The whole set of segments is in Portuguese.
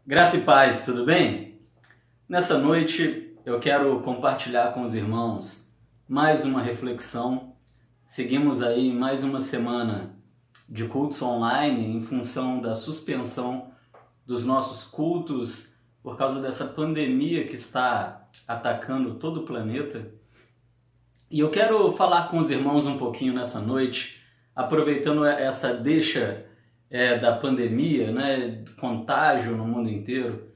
Graça e paz, tudo bem? Nessa noite eu quero compartilhar com os irmãos mais uma reflexão. Seguimos aí mais uma semana de cultos online em função da suspensão dos nossos cultos por causa dessa pandemia que está atacando todo o planeta. E eu quero falar com os irmãos um pouquinho nessa noite, aproveitando essa deixa da pandemia, do contágio no mundo inteiro.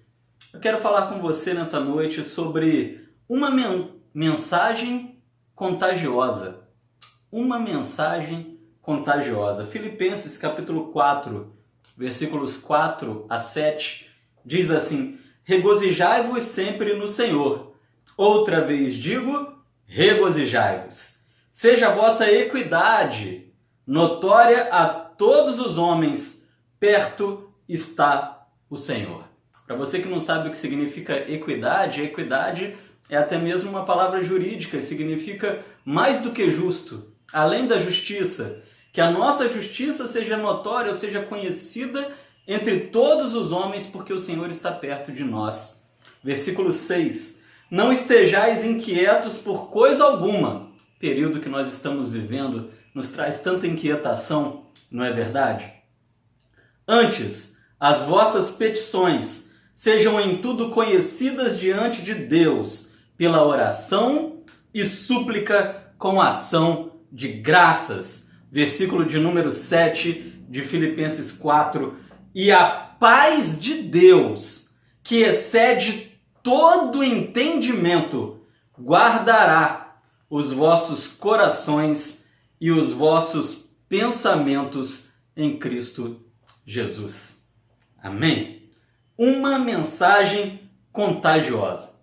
Eu quero falar com você nessa noite sobre uma mensagem contagiosa. Uma mensagem contagiosa. Filipenses capítulo 4, versículos 4 a 7, diz assim: regozijai-vos sempre no Senhor. Outra vez digo, regozijai-vos. Seja a vossa equidade notória a todos os homens, perto está o Senhor. Para você que não sabe o que significa equidade, equidade é até mesmo uma palavra jurídica, significa mais do que justo, além da justiça, que a nossa justiça seja notória, ou seja conhecida entre todos os homens, porque o Senhor está perto de nós. Versículo 6, não estejais inquietos por coisa alguma. O período que nós estamos vivendo nos traz tanta inquietação, não é verdade? Antes, as vossas petições sejam em tudo conhecidas diante de Deus, pela oração e súplica com ação de graças. Versículo de número 7 de Filipenses 4. E a paz de Deus, que excede todo entendimento, guardará os vossos corações e os vossos pensamentos em Cristo Jesus. Amém? Uma mensagem contagiosa.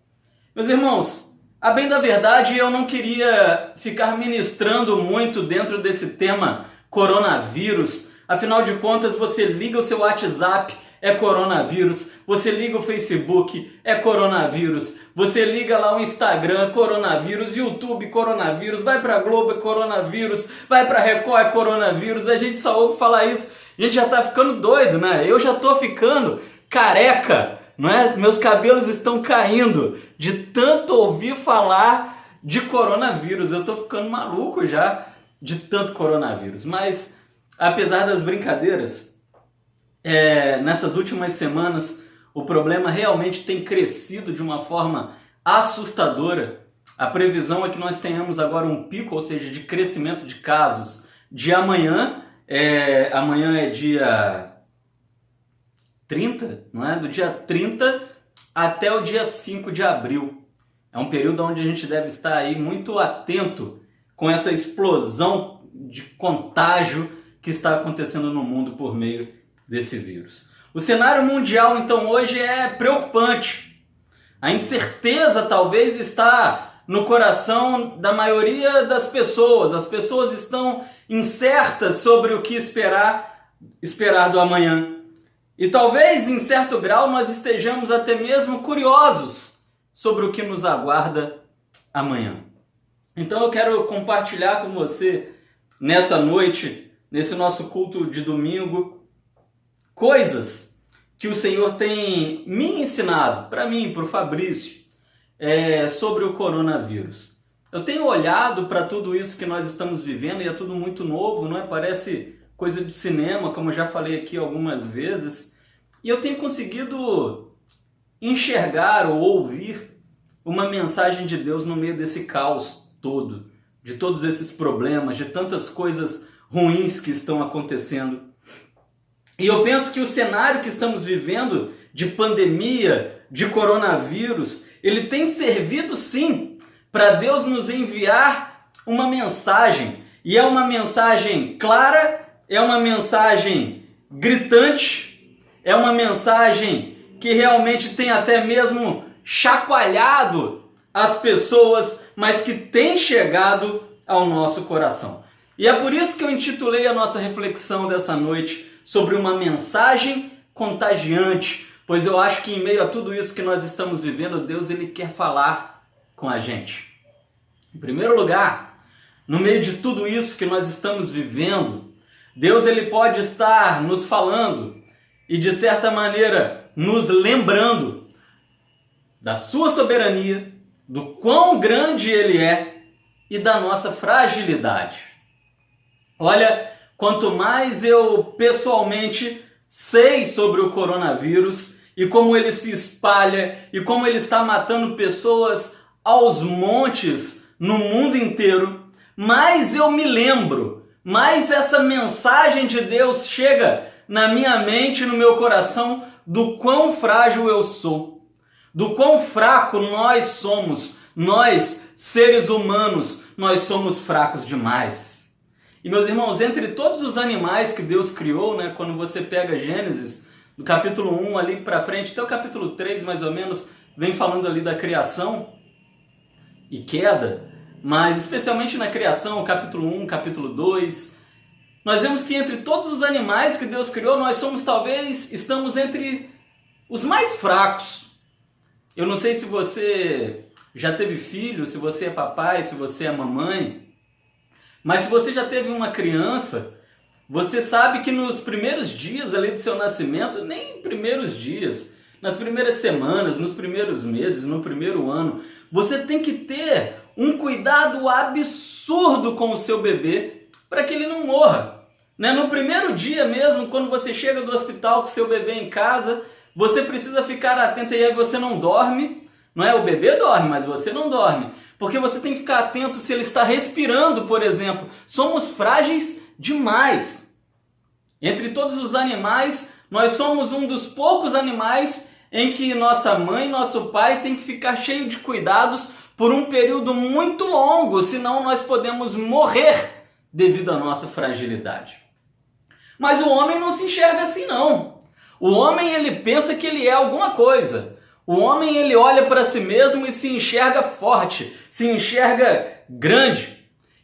Meus irmãos, a bem da verdade, eu não queria ficar ministrando muito dentro desse tema coronavírus. Afinal de contas, você liga o seu WhatsApp, é coronavírus. Você liga o Facebook, é coronavírus. Você liga lá o Instagram, coronavírus. YouTube, coronavírus. Vai pra Globo, é coronavírus. Vai pra Record, é coronavírus. A gente só ouve falar isso. A gente já tá ficando doido, né? Eu já tô ficando careca, não é? Meus cabelos estão caindo de tanto ouvir falar de coronavírus. Eu tô ficando maluco já de tanto coronavírus. Mas, apesar das brincadeiras, nessas últimas semanas o problema realmente tem crescido de uma forma assustadora. A previsão é que nós tenhamos agora um pico, ou seja, de crescimento de casos de amanhã. Amanhã é dia 30, não é? Do dia 30 até o dia 5 de abril. É um período onde a gente deve estar aí muito atento com essa explosão de contágio que está acontecendo no mundo por meio desse vírus. O cenário mundial, então, hoje é preocupante. A incerteza talvez está no coração da maioria das pessoas. As pessoas estão incertas sobre o que esperar do amanhã. E talvez, em certo grau, nós estejamos até mesmo curiosos sobre o que nos aguarda amanhã. Então eu quero compartilhar com você nessa noite, nesse nosso culto de domingo, coisas que o Senhor tem me ensinado, para mim, para o Fabrício, sobre o coronavírus. Eu tenho olhado para tudo isso que nós estamos vivendo e é tudo muito novo, não é? Parece coisa de cinema, como eu já falei aqui algumas vezes, e eu tenho conseguido enxergar ou ouvir uma mensagem de Deus no meio desse caos todo, de todos esses problemas, de tantas coisas ruins que estão acontecendo. E eu penso que o cenário que estamos vivendo de pandemia, de coronavírus, ele tem servido sim para Deus nos enviar uma mensagem. E é uma mensagem clara, é uma mensagem gritante, é uma mensagem que realmente tem até mesmo chacoalhado as pessoas, mas que tem chegado ao nosso coração. E é por isso que eu intitulei a nossa reflexão dessa noite sobre uma mensagem contagiante, pois eu acho que em meio a tudo isso que nós estamos vivendo, Deus ele quer falar com a gente. Em primeiro lugar, no meio de tudo isso que nós estamos vivendo, Deus ele pode estar nos falando e de certa maneira nos lembrando da sua soberania, do quão grande Ele é e da nossa fragilidade. Olha, quanto mais eu pessoalmente sei sobre o coronavírus e como ele se espalha e como ele está matando pessoas aos montes no mundo inteiro, mais eu me lembro, mais essa mensagem de Deus chega na minha mente e no meu coração do quão frágil eu sou, do quão fraco nós somos, nós, seres humanos, nós somos fracos demais. E meus irmãos, entre todos os animais que Deus criou, né, quando você pega Gênesis, do capítulo 1 ali para frente, até o capítulo 3 mais ou menos, vem falando ali da criação e queda, mas especialmente na criação, capítulo 1, capítulo 2, nós vemos que entre todos os animais que Deus criou, nós somos estamos entre os mais fracos. Eu não sei se você já teve filho, se você é papai, se você é mamãe, mas se você já teve uma criança, você sabe que nos primeiros dias ali do seu nascimento, nem primeiros dias, nas primeiras semanas, nos primeiros meses, no primeiro ano, você tem que ter um cuidado absurdo com o seu bebê para que ele não morra. Né? No primeiro dia mesmo, quando você chega do hospital com o seu bebê em casa, você precisa ficar atento e aí você não dorme. Não é? O bebê dorme, mas você não dorme. Porque você tem que ficar atento se ele está respirando, por exemplo. Somos frágeis demais. Entre todos os animais, nós somos um dos poucos animais em que nossa mãe e nosso pai tem que ficar cheio de cuidados por um período muito longo, senão nós podemos morrer devido à nossa fragilidade. Mas o homem não se enxerga assim não. O homem ele pensa que ele é alguma coisa. O homem ele olha para si mesmo e se enxerga forte, se enxerga grande.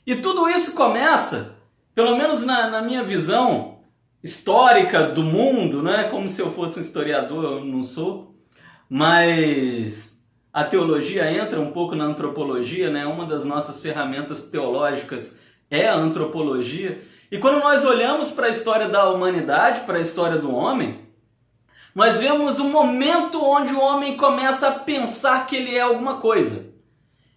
E tudo isso começa, pelo menos na minha visão histórica do mundo, né? Como se eu fosse um historiador, eu não sou, mas a teologia entra um pouco na antropologia, né? Uma das nossas ferramentas teológicas é a antropologia. E quando nós olhamos para a história da humanidade, para a história do homem, nós vemos um momento onde o homem começa a pensar que ele é alguma coisa.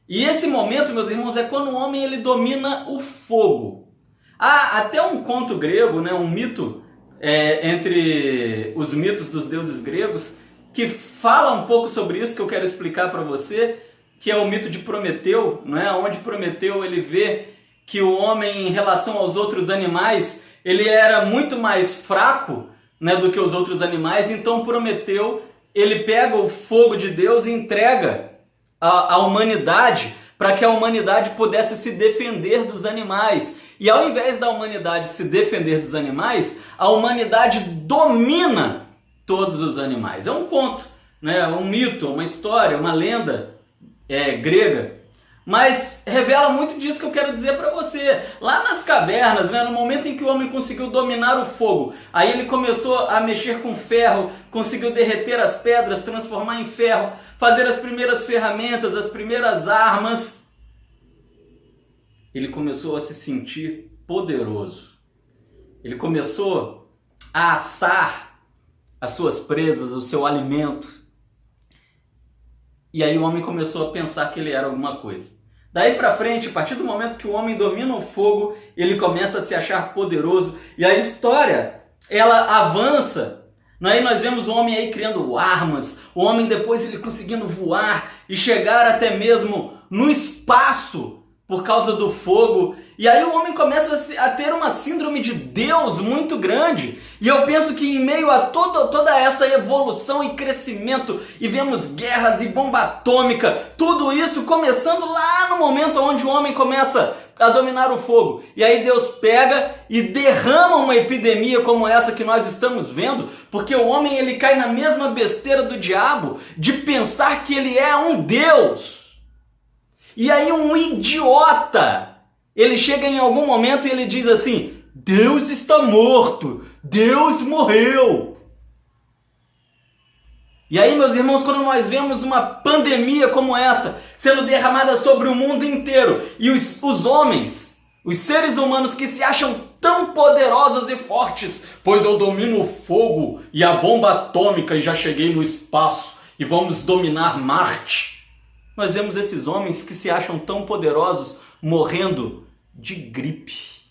E esse momento, meus irmãos, é quando o homem ele domina o fogo. Há até um conto grego, né, um mito entre os mitos dos deuses gregos, que fala um pouco sobre isso, que eu quero explicar para você, que é o mito de Prometeu, né, onde Prometeu ele vê que o homem, em relação aos outros animais, ele era muito mais fraco, né, do que os outros animais. Então Prometeu, ele pega o fogo de Deus e entrega à humanidade para que a humanidade pudesse se defender dos animais. E ao invés da humanidade se defender dos animais, a humanidade domina todos os animais. É um conto, né, um mito, uma história, uma lenda grega. Mas revela muito disso que eu quero dizer para você. Lá nas cavernas, né, no momento em que o homem conseguiu dominar o fogo, aí ele começou a mexer com ferro, conseguiu derreter as pedras, transformar em ferro, fazer as primeiras ferramentas, as primeiras armas. Ele começou a se sentir poderoso. Ele começou a assar as suas presas, o seu alimento. E aí o homem começou a pensar que ele era alguma coisa. Daí para frente, a partir do momento que o homem domina o fogo, ele começa a se achar poderoso. E a história, ela avança. Aí nós vemos o homem aí criando armas, o homem depois ele conseguindo voar e chegar até mesmo no espaço por causa do fogo. E aí o homem começa a ter uma síndrome de Deus muito grande. E eu penso que em meio a toda essa evolução e crescimento, e vemos guerras e bomba atômica, tudo isso começando lá no momento onde o homem começa a dominar o fogo. E aí Deus pega e derrama uma epidemia como essa que nós estamos vendo, porque o homem ele cai na mesma besteira do diabo de pensar que ele é um Deus. E aí um idiota, ele chega em algum momento e ele diz assim: Deus está morto, Deus morreu. E aí, meus irmãos, quando nós vemos uma pandemia como essa sendo derramada sobre o mundo inteiro, e os homens, os seres humanos que se acham tão poderosos e fortes, pois eu domino o fogo e a bomba atômica e já cheguei no espaço e vamos dominar Marte. Nós vemos esses homens que se acham tão poderosos morrendo de gripe.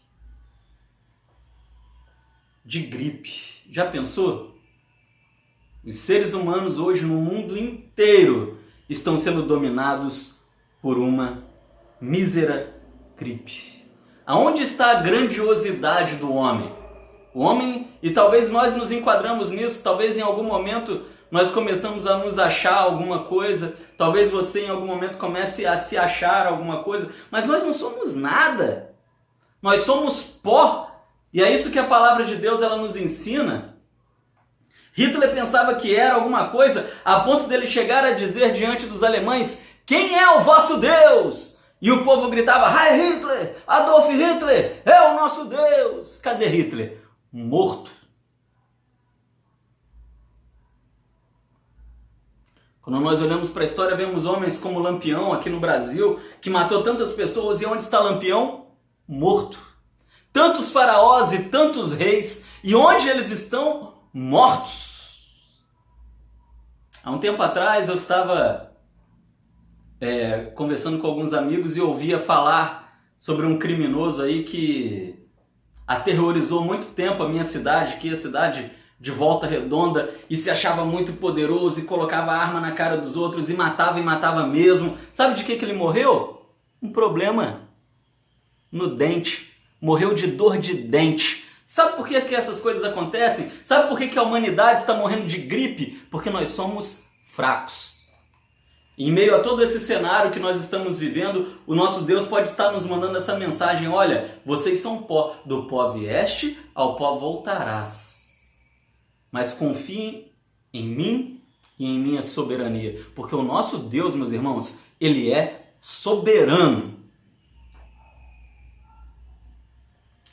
De gripe. Já pensou? Os seres humanos hoje no mundo inteiro estão sendo dominados por uma mísera gripe. Aonde está a grandiosidade do homem? O homem, e talvez nós nos enquadramos nisso, talvez em algum momento nós começamos a nos achar alguma coisa, talvez você em algum momento comece a se achar alguma coisa, mas nós não somos nada. Nós somos pó, e é isso que a palavra de Deus ela nos ensina. Hitler pensava que era alguma coisa, a ponto dele chegar a dizer diante dos alemães: quem é o vosso Deus? E o povo gritava: Heil Hitler! Adolf Hitler é o nosso Deus! Cadê Hitler? Morto. Quando nós olhamos para a história, vemos homens como Lampião aqui no Brasil, que matou tantas pessoas, e onde está Lampião? Morto. Tantos faraós e tantos reis, e onde eles estão? Mortos. Há um tempo atrás eu estava conversando com alguns amigos e ouvia falar sobre um criminoso aí que aterrorizou muito tempo a minha cidade, que é a cidade de Volta Redonda, e se achava muito poderoso e colocava arma na cara dos outros e matava mesmo. Sabe de que ele morreu? Um problema no dente. Morreu de dor de dente. Sabe por que essas coisas acontecem? Sabe por que a humanidade está morrendo de gripe? Porque nós somos fracos. Em meio a todo esse cenário que nós estamos vivendo, o nosso Deus pode estar nos mandando essa mensagem: olha, vocês são pó, do pó vieste, ao pó voltarás. Mas confiem em mim e em minha soberania, porque o nosso Deus, meus irmãos, ele é soberano.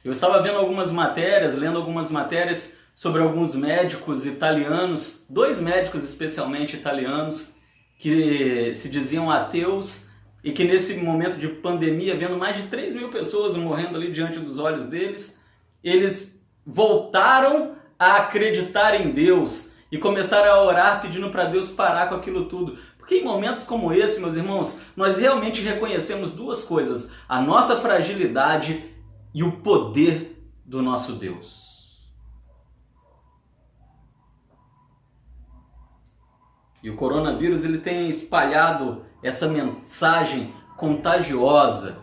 Eu estava vendo algumas matérias, lendo algumas matérias sobre alguns médicos italianos, 2 médicos especialmente italianos, que se diziam ateus e que nesse momento de pandemia, vendo mais de 3 mil pessoas morrendo ali diante dos olhos deles, eles voltaram a acreditar em Deus e começaram a orar pedindo para Deus parar com aquilo tudo. Porque em momentos como esse, meus irmãos, nós realmente reconhecemos 2 coisas: a nossa fragilidade e o poder do nosso Deus. E o coronavírus ele tem espalhado essa mensagem contagiosa.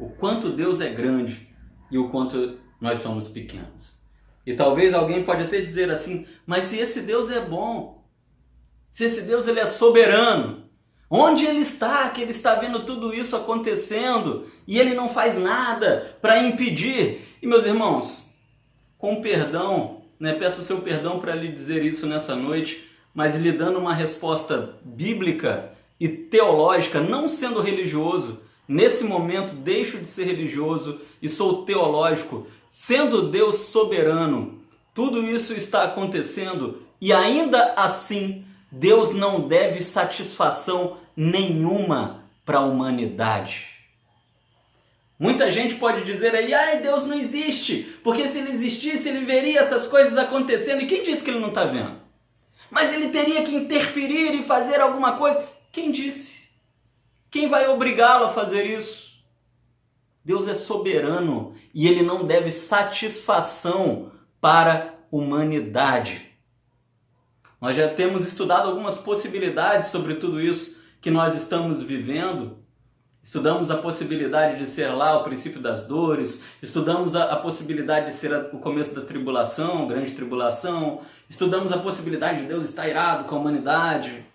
O quanto Deus é grande e o quanto nós somos pequenos. E talvez alguém pode até dizer assim: mas se esse Deus é bom, se esse Deus ele é soberano, onde ele está, que ele está vendo tudo isso acontecendo e ele não faz nada para impedir? E meus irmãos, com perdão, peço o seu perdão para lhe dizer isso nessa noite, mas lhe dando uma resposta bíblica e teológica, não sendo religioso. Nesse momento deixo de ser religioso e sou teológico. Sendo Deus soberano, tudo isso está acontecendo e ainda assim Deus não deve satisfação nenhuma para a humanidade. Muita gente pode dizer aí: ai, Deus não existe, porque se ele existisse ele veria essas coisas acontecendo. E quem disse que ele não está vendo? Mas ele teria que interferir e fazer alguma coisa. Quem disse? Quem vai obrigá-lo a fazer isso? Deus é soberano e ele não deve satisfação para a humanidade. Nós já temos estudado algumas possibilidades sobre tudo isso que nós estamos vivendo. Estudamos a possibilidade de ser lá o princípio das dores, estudamos a possibilidade de ser o começo da tribulação, grande tribulação, estudamos a possibilidade de Deus estar irado com a humanidade.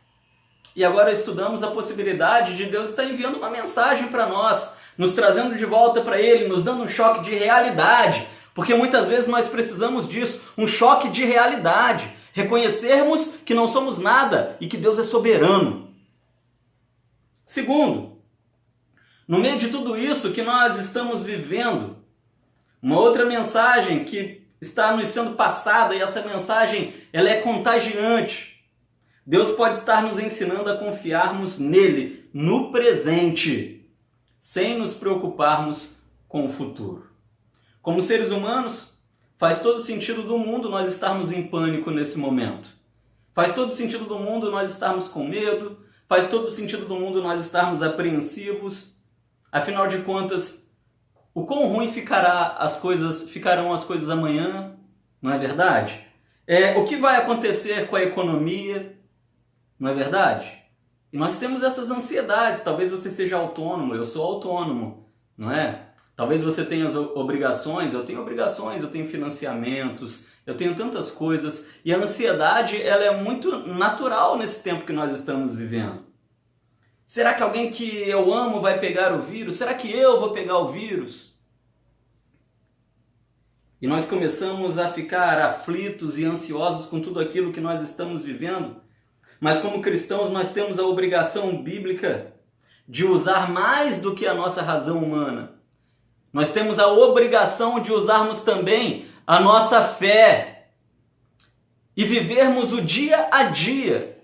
E agora estudamos a possibilidade de Deus estar enviando uma mensagem para nós, nos trazendo de volta para Ele, nos dando um choque de realidade, porque muitas vezes nós precisamos disso, um choque de realidade, reconhecermos que não somos nada e que Deus é soberano. Segundo, no meio de tudo isso que nós estamos vivendo, uma outra mensagem que está nos sendo passada, e essa mensagem ela é contagiante. Deus pode estar nos ensinando a confiarmos nele, no presente, sem nos preocuparmos com o futuro. Como seres humanos, faz todo sentido do mundo nós estarmos em pânico nesse momento. Faz todo sentido do mundo nós estarmos com medo, faz todo sentido do mundo nós estarmos apreensivos. Afinal de contas, o quão ruim ficarão as coisas amanhã, não é verdade? O que vai acontecer com a economia, não é verdade? E nós temos essas ansiedades. Talvez você seja autônomo, eu sou autônomo, não é? Talvez você tenha as obrigações, eu tenho financiamentos, eu tenho tantas coisas. E a ansiedade, ela é muito natural nesse tempo que nós estamos vivendo. Será que alguém que eu amo vai pegar o vírus? Será que eu vou pegar o vírus? E nós começamos a ficar aflitos e ansiosos com tudo aquilo que nós estamos vivendo. Mas como cristãos nós temos a obrigação bíblica de usar mais do que a nossa razão humana. Nós temos a obrigação de usarmos também a nossa fé e vivermos o dia a dia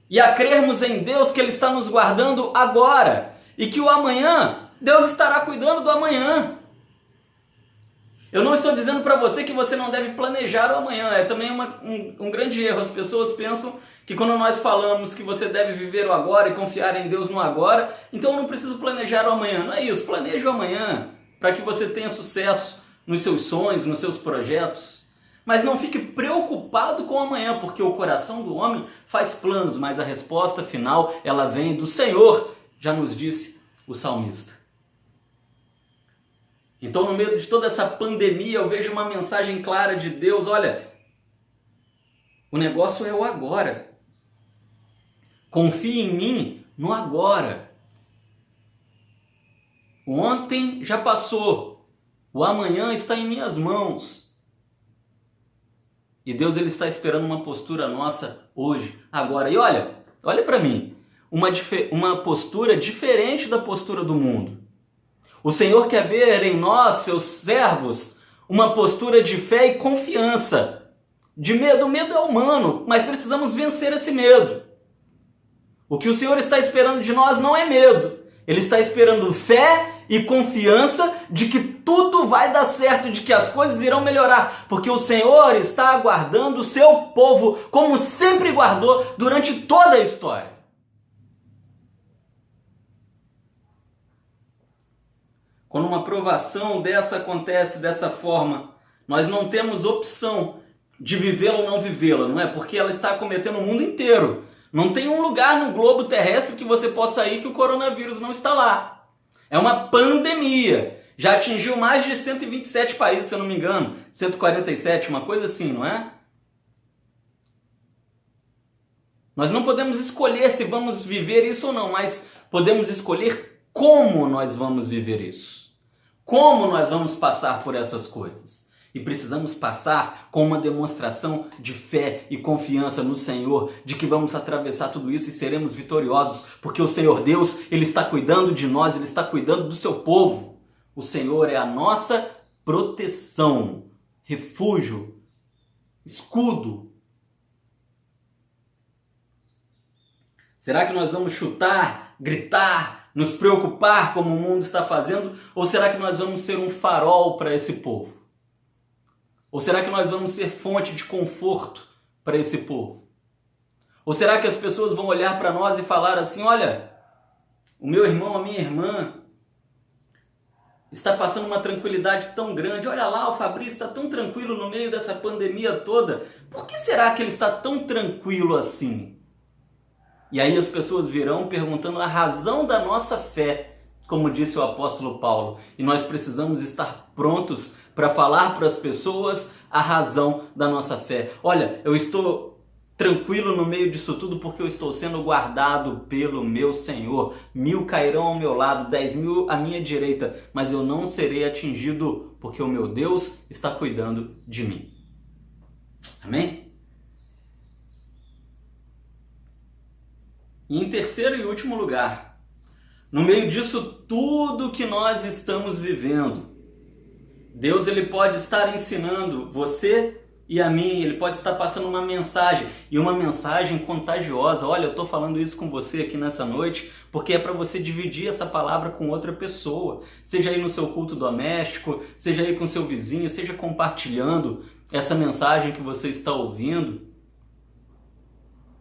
e a crermos em Deus que Ele está nos guardando agora e que o amanhã, Deus estará cuidando do amanhã. Eu não estou dizendo para você que você não deve planejar o amanhã, é também um grande erro. As pessoas pensam que quando nós falamos que você deve viver o agora e confiar em Deus no agora, então eu não preciso planejar o amanhã. Não é isso, planeje o amanhã para que você tenha sucesso nos seus sonhos, nos seus projetos. Mas não fique preocupado com o amanhã, porque o coração do homem faz planos, mas a resposta final ela vem do Senhor, já nos disse o salmista. Então, no meio de toda essa pandemia, eu vejo uma mensagem clara de Deus. Olha, o negócio é o agora. Confie em mim no agora. O ontem já passou. O amanhã está em minhas mãos. E Deus ele está esperando uma postura nossa hoje, agora. E olha para mim. Uma postura diferente da postura do mundo. O Senhor quer ver em nós, seus servos, uma postura de fé e confiança. De medo, o medo é humano, mas precisamos vencer esse medo. O que o Senhor está esperando de nós não é medo. Ele está esperando fé e confiança de que tudo vai dar certo, de que as coisas irão melhorar. Porque o Senhor está aguardando o seu povo, como sempre guardou durante toda a história. Quando uma provação dessa acontece dessa forma, nós não temos opção de vivê-la ou não vivê-la, não é? Porque ela está acometendo o mundo inteiro. Não tem um lugar no globo terrestre que você possa ir que o coronavírus não está lá. É uma pandemia. Já atingiu mais de 127 países, se eu não me engano. 147, uma coisa assim, não é? Nós não podemos escolher se vamos viver isso ou não, mas podemos escolher como nós vamos viver isso. Como nós vamos passar por essas coisas. E precisamos passar com uma demonstração de fé e confiança no Senhor, de que vamos atravessar tudo isso e seremos vitoriosos, porque o Senhor Deus, Ele está cuidando de nós, Ele está cuidando do seu povo. O Senhor é a nossa proteção, refúgio, escudo. Será que nós vamos chutar, gritar, nos preocupar como o mundo está fazendo? Ou será que nós vamos ser um farol para esse povo? Ou será que nós vamos ser fonte de conforto para esse povo? Ou será que as pessoas vão olhar para nós e falar assim, olha, o meu irmão, a minha irmã está passando uma tranquilidade tão grande, olha lá, o Fabrício está tão tranquilo no meio dessa pandemia toda, por que será que ele está tão tranquilo assim? E aí as pessoas virão perguntando a razão da nossa fé, como disse o apóstolo Paulo. E nós precisamos estar prontos para falar para as pessoas a razão da nossa fé. Olha, eu estou tranquilo no meio disso tudo porque eu estou sendo guardado pelo meu Senhor. 1000 cairão ao meu lado, 10.000 à minha direita, mas eu não serei atingido porque o meu Deus está cuidando de mim. Amém? E em terceiro e último lugar, no meio disso tudo que nós estamos vivendo, Deus ele pode estar ensinando você e a mim, ele pode estar passando uma mensagem, e uma mensagem contagiosa. Olha, eu estou falando isso com você aqui nessa noite, porque é para você dividir essa palavra com outra pessoa, seja aí no seu culto doméstico, seja aí com seu vizinho, seja compartilhando essa mensagem que você está ouvindo.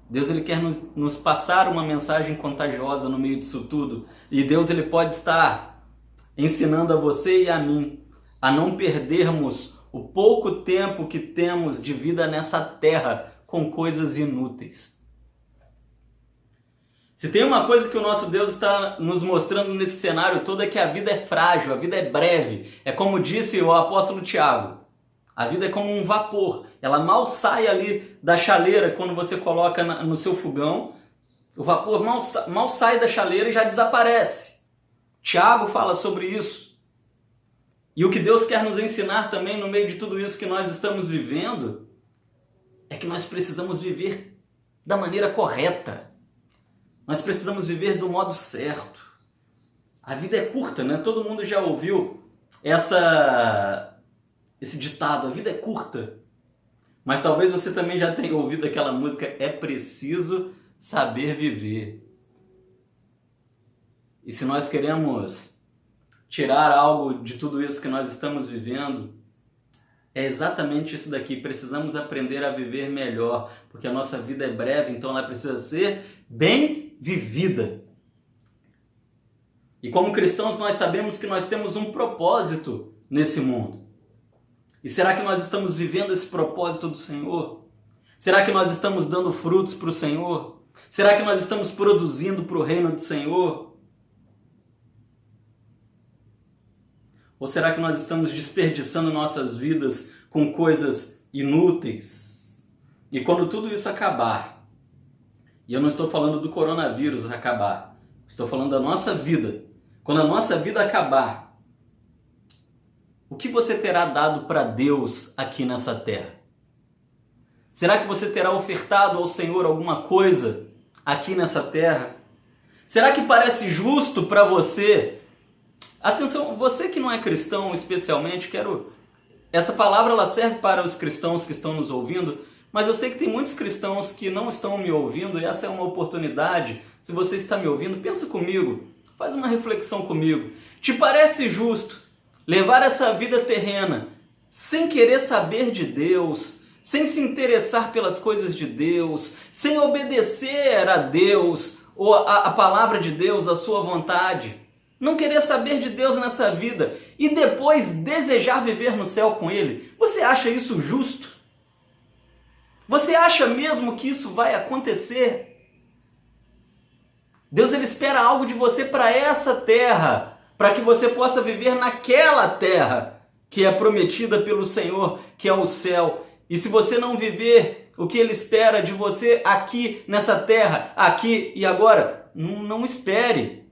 Deus ele quer nos passar uma mensagem contagiosa no meio disso tudo, e Deus ele pode estar ensinando a você e a mim a não perdermos o pouco tempo que temos de vida nessa terra com coisas inúteis. Se tem uma coisa que o nosso Deus está nos mostrando nesse cenário todo é que a vida é frágil, a vida é breve. É como disse o apóstolo Tiago, a vida é como um vapor. Ela mal sai ali da chaleira quando você coloca no seu fogão. O vapor mal sai da chaleira e já desaparece. Tiago fala sobre isso. E o que Deus quer nos ensinar também no meio de tudo isso que nós estamos vivendo é que nós precisamos viver da maneira correta. Nós precisamos viver do modo certo. A vida é curta, né? Todo mundo já ouviu esse ditado, a vida é curta. Mas talvez você também já tenha ouvido aquela música, é preciso saber viver. E se nós queremos tirar algo de tudo isso que nós estamos vivendo, é exatamente isso daqui. Precisamos aprender a viver melhor, porque a nossa vida é breve, então ela precisa ser bem vivida. E como cristãos nós sabemos que nós temos um propósito nesse mundo. E será que nós estamos vivendo esse propósito do Senhor? Será que nós estamos dando frutos para o Senhor? Será que nós estamos produzindo para o reino do Senhor? Ou será que nós estamos desperdiçando nossas vidas com coisas inúteis? E quando tudo isso acabar, e eu não estou falando do coronavírus acabar, estou falando da nossa vida. Quando a nossa vida acabar, o que você terá dado para Deus aqui nessa terra? Será que você terá ofertado ao Senhor alguma coisa aqui nessa terra? Será que parece justo para você? Atenção, você que não é cristão especialmente, essa palavra ela serve para os cristãos que estão nos ouvindo, mas eu sei que tem muitos cristãos que não estão me ouvindo e essa é uma oportunidade. Se você está me ouvindo, pensa comigo, faz uma reflexão comigo. Te parece justo levar essa vida terrena sem querer saber de Deus, sem se interessar pelas coisas de Deus, sem obedecer a Deus ou a palavra de Deus, a sua vontade? Não querer saber de Deus nessa vida e depois desejar viver no céu com Ele. Você acha isso justo? Você acha mesmo que isso vai acontecer? Deus ele espera algo de você para essa terra, para que você possa viver naquela terra que é prometida pelo Senhor, que é o céu. E se você não viver o que Ele espera de você aqui nessa terra, aqui e agora, não espere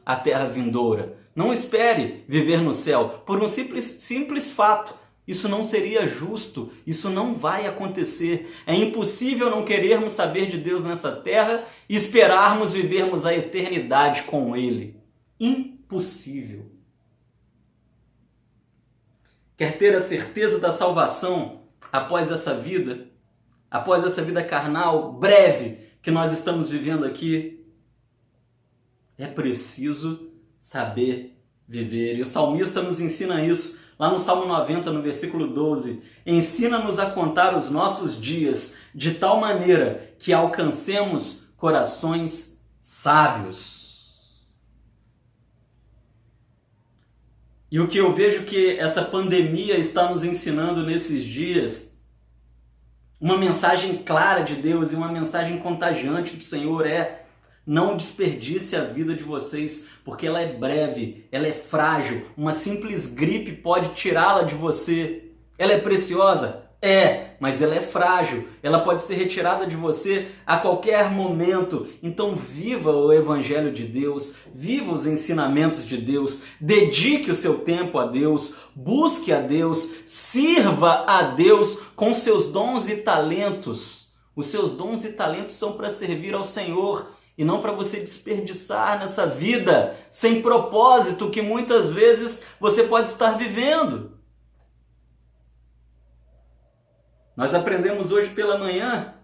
a terra vindoura. Não espere viver no céu. Por um simples fato, isso não seria justo, isso não vai acontecer. É impossível não querermos saber de Deus nessa terra e esperarmos vivermos a eternidade com Ele. Impossível. Quer ter a certeza da salvação após essa vida carnal, breve, que nós estamos vivendo aqui? É preciso saber viver. E o salmista nos ensina isso lá no Salmo 90, no versículo 12. Ensina-nos a contar os nossos dias de tal maneira que alcancemos corações sábios. E o que eu vejo que essa pandemia está nos ensinando nesses dias, uma mensagem clara de Deus e uma mensagem contagiante do Senhor é: não desperdice a vida de vocês, porque ela é breve, ela é frágil. Uma simples gripe pode tirá-la de você. Ela é preciosa? É, mas ela é frágil. Ela pode ser retirada de você a qualquer momento. Então viva o Evangelho de Deus, viva os ensinamentos de Deus, dedique o seu tempo a Deus, busque a Deus, sirva a Deus com seus dons e talentos. Os seus dons e talentos são para servir ao Senhor e não para você desperdiçar nessa vida sem propósito que muitas vezes você pode estar vivendo. Nós aprendemos hoje pela manhã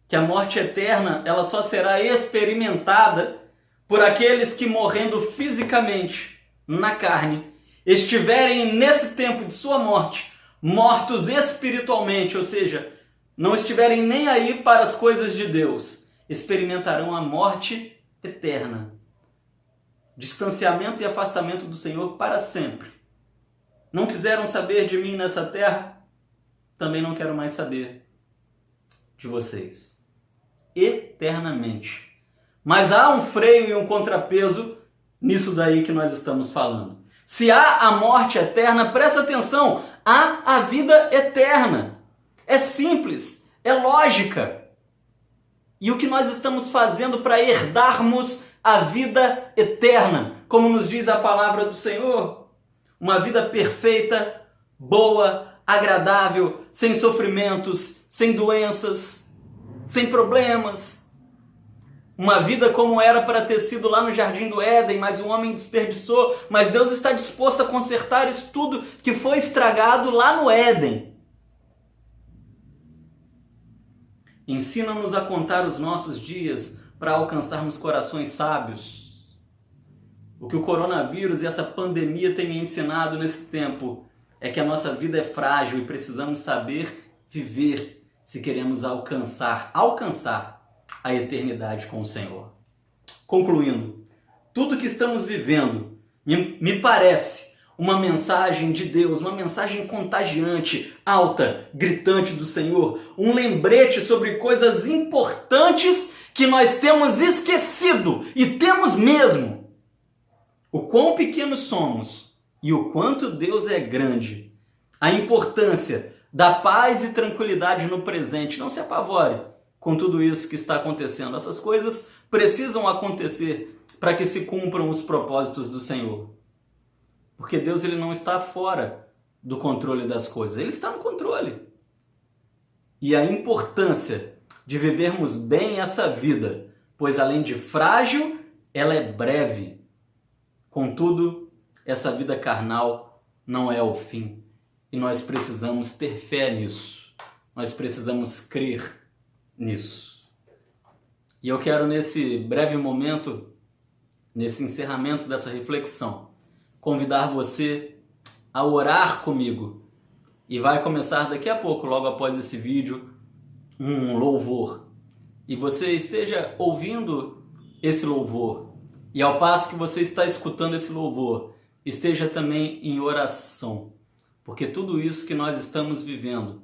que a morte eterna ela só será experimentada por aqueles que, morrendo fisicamente na carne, estiverem nesse tempo de sua morte, mortos espiritualmente, ou seja, não estiverem nem aí para as coisas de Deus, experimentarão a morte eterna. Distanciamento e afastamento do Senhor para sempre. Não quiseram saber de mim nessa terra? Também não quero mais saber de vocês. Eternamente. Mas há um freio e um contrapeso nisso daí que nós estamos falando. Se há a morte eterna, presta atenção, há a vida eterna. É simples, é lógica. E o que nós estamos fazendo para herdarmos a vida eterna, como nos diz a palavra do Senhor? Uma vida perfeita, boa, agradável, sem sofrimentos, sem doenças, sem problemas. Uma vida como era para ter sido lá no Jardim do Éden, mas o homem desperdiçou. Mas Deus está disposto a consertar isso tudo que foi estragado lá no Éden. Ensina-nos a contar os nossos dias para alcançarmos corações sábios. O que o coronavírus e essa pandemia têm me ensinado nesse tempo é que a nossa vida é frágil e precisamos saber viver se queremos alcançar a eternidade com o Senhor. Concluindo, tudo que estamos vivendo me parece uma mensagem de Deus, uma mensagem contagiante, alta, gritante do Senhor, um lembrete sobre coisas importantes que nós temos esquecido e temos mesmo. O quão pequenos somos e o quanto Deus é grande. A importância da paz e tranquilidade no presente. Não se apavore com tudo isso que está acontecendo. Essas coisas precisam acontecer para que se cumpram os propósitos do Senhor. Porque Deus ele não está fora do controle das coisas. Ele está no controle. E a importância de vivermos bem essa vida, pois além de frágil, ela é breve. Contudo, essa vida carnal não é o fim. E nós precisamos ter fé nisso. Nós precisamos crer nisso. E eu quero nesse breve momento, nesse encerramento dessa reflexão, convidar você a orar comigo. E vai começar daqui a pouco, logo após esse vídeo, um louvor. E você esteja ouvindo esse louvor. E ao passo que você está escutando esse louvor, esteja também em oração. Porque tudo isso que nós estamos vivendo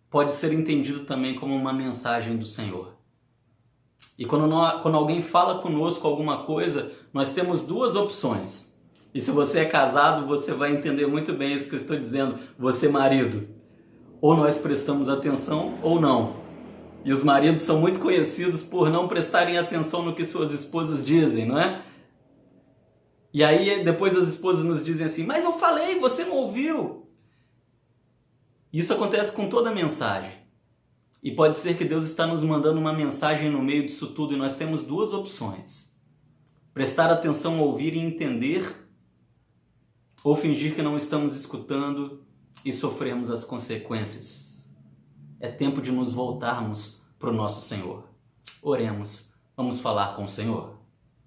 pode ser entendido também como uma mensagem do Senhor. E quando alguém fala conosco alguma coisa, nós temos duas opções. E se você é casado, você vai entender muito bem isso que eu estou dizendo, você marido. Ou nós prestamos atenção ou não. E os maridos são muito conhecidos por não prestarem atenção no que suas esposas dizem, não é? E aí depois as esposas nos dizem assim, mas eu falei, você não ouviu. Isso acontece com toda mensagem. E pode ser que Deus está nos mandando uma mensagem no meio disso tudo e nós temos duas opções. Prestar atenção, ouvir e entender, ou fingir que não estamos escutando e sofrermos as consequências. É tempo de nos voltarmos para o nosso Senhor. Oremos, vamos falar com o Senhor.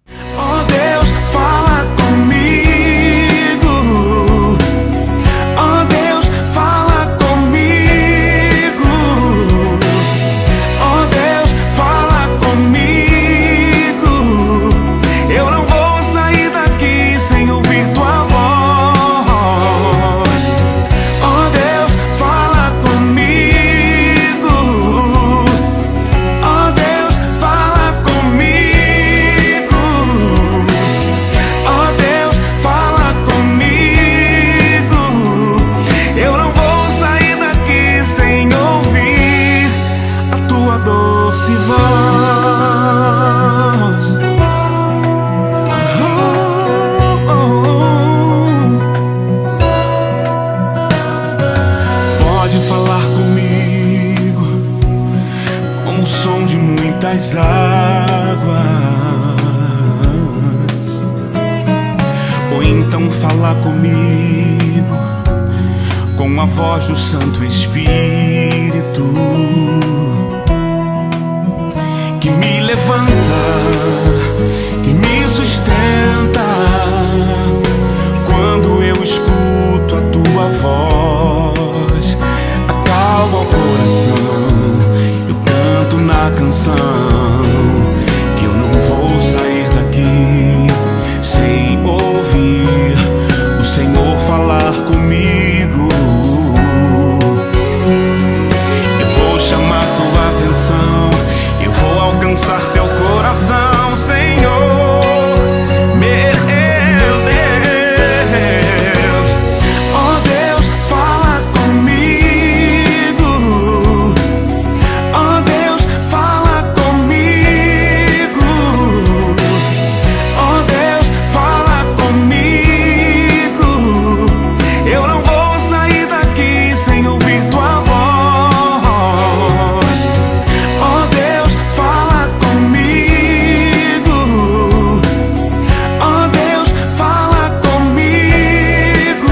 Oh Deus, fala comigo. Oh Deus, fala comigo. Oh Deus, fala comigo. Eu não vou sair daqui sem ouvir tua voz. Oh Deus, fala comigo. Oh Deus, fala comigo. Oh Deus, fala comigo. Eu não vou sair daqui sem ouvir a tua doce voz. Oh, oh, oh. Pode falar comigo como o som de muitas águas, ou então falar comigo com a voz do Santo Espírito, que me levanta, que me sustenta. Quando eu escuto a tua voz, acalma o coração. Eu canto na canção que eu não vou sair daqui sem ouvir o Senhor falar comigo. Eu vou chamar tua atenção, eu vou alcançar teu coração, Senhor, meu Deus. Oh Deus, fala comigo. Oh Deus, fala comigo. Oh Deus, fala comigo. Eu não vou sair daqui sem ouvir tua voz. Oh Deus, fala comigo. Oh Deus, fala comigo.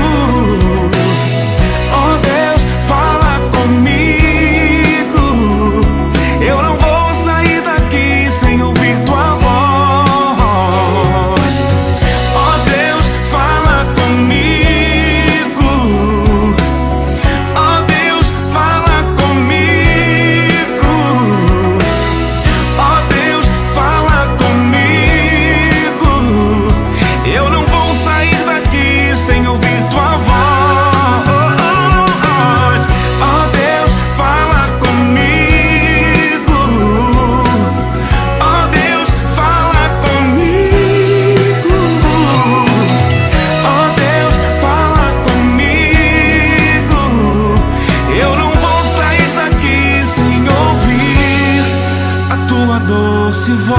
Oh Deus, fala comigo. Eu não vou sair daqui sem ouvir tua voz. Oh Deus, fala comigo. Oh Deus, fala comigo. Oh Deus, fala comigo. Eu não vou sair daqui sem ouvir tua voz. Oh Deus, fala comigo. Oh Deus, fala comigo. Oh Deus, fala comigo. Eu não vou sair daqui sem ouvir a tua doce voz.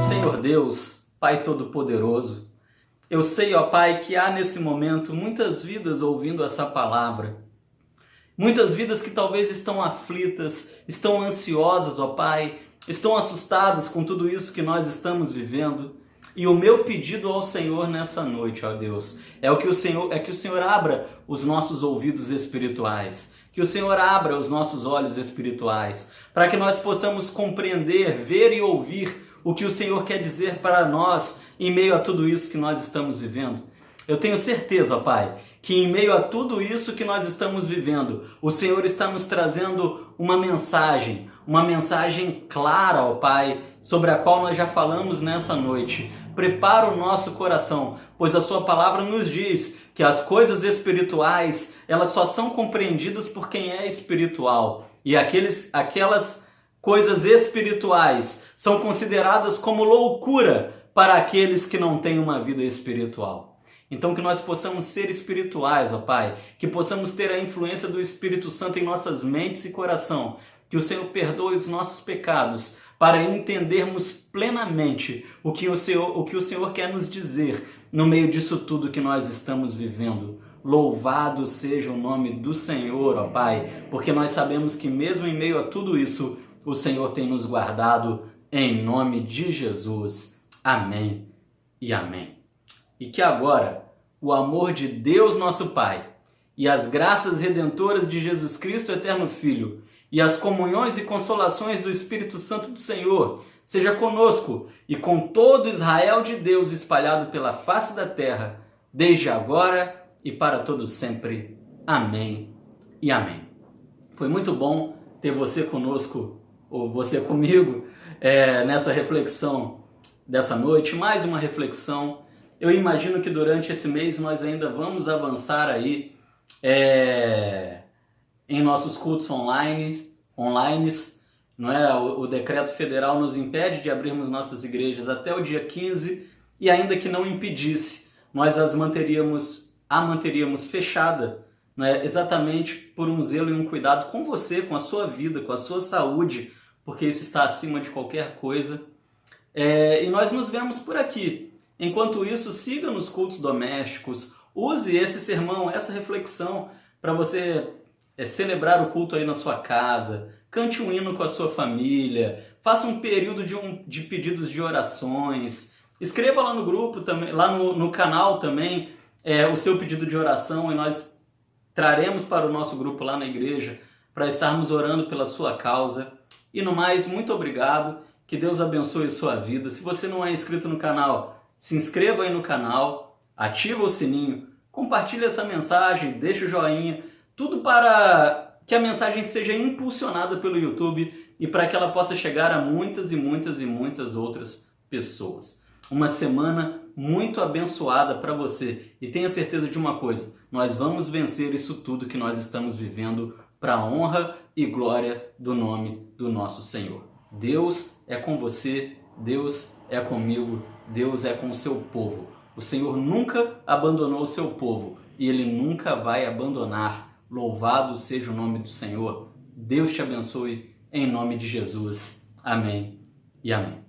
Senhor Deus, Pai Todo-Poderoso, eu sei, ó Pai, que há nesse momento muitas vidas ouvindo essa palavra. Muitas vidas que talvez estão aflitas, estão ansiosas, ó Pai, estão assustadas com tudo isso que nós estamos vivendo. E o meu pedido ao Senhor nessa noite, ó Deus, é que o Senhor abra os nossos ouvidos espirituais, que o Senhor abra os nossos olhos espirituais, para que nós possamos compreender, ver e ouvir o que o Senhor quer dizer para nós em meio a tudo isso que nós estamos vivendo. Eu tenho certeza, ó Pai, que em meio a tudo isso que nós estamos vivendo, o Senhor está nos trazendo uma mensagem clara, ó Pai, sobre a qual nós já falamos nessa noite. Prepara o nosso coração, pois a sua palavra nos diz que as coisas espirituais, elas só são compreendidas por quem é espiritual. E aquelas coisas espirituais são consideradas como loucura para aqueles que não têm uma vida espiritual. Então que nós possamos ser espirituais, ó Pai, que possamos ter a influência do Espírito Santo em nossas mentes e coração, que o Senhor perdoe os nossos pecados, para entendermos plenamente o que o Senhor quer nos dizer no meio disso tudo que nós estamos vivendo. Louvado seja o nome do Senhor, ó Pai, porque nós sabemos que mesmo em meio a tudo isso, o Senhor tem nos guardado em nome de Jesus. Amém e amém. E que agora o amor de Deus nosso Pai e as graças redentoras de Jesus Cristo, eterno Filho, e as comunhões e consolações do Espírito Santo do Senhor seja conosco e com todo Israel de Deus espalhado pela face da terra, desde agora e para todo sempre. Amém e amém. Foi muito bom ter você conosco, ou você comigo, nessa reflexão dessa noite, mais uma reflexão. Eu imagino que durante esse mês nós ainda vamos avançar aí em nossos cultos online, não é? O decreto federal nos impede de abrirmos nossas igrejas até o dia 15 e ainda que não impedisse, nós a manteríamos fechada, não é? Exatamente por um zelo e um cuidado com você, com a sua vida, com a sua saúde, porque isso está acima de qualquer coisa. E nós nos vemos por aqui. Enquanto isso, siga nos cultos domésticos, use esse sermão, essa reflexão para você celebrar o culto aí na sua casa, cante um hino com a sua família, faça um período de pedidos de orações, escreva lá no grupo também, lá no canal também, o seu pedido de oração e nós traremos para o nosso grupo lá na igreja para estarmos orando pela sua causa. E no mais, muito obrigado, que Deus abençoe a sua vida. Se você não é inscrito no canal, se inscreva aí no canal, ativa o sininho, compartilhe essa mensagem, deixa o joinha, tudo para que a mensagem seja impulsionada pelo YouTube e para que ela possa chegar a muitas e muitas e muitas outras pessoas. Uma semana muito abençoada para você. E tenha certeza de uma coisa, nós vamos vencer isso tudo que nós estamos vivendo para a honra e glória do nome do nosso Senhor. Deus é com você, Deus é comigo, Deus é com o seu povo. O Senhor nunca abandonou o seu povo e Ele nunca vai abandonar. Louvado seja o nome do Senhor. Deus te abençoe em nome de Jesus. Amém e amém.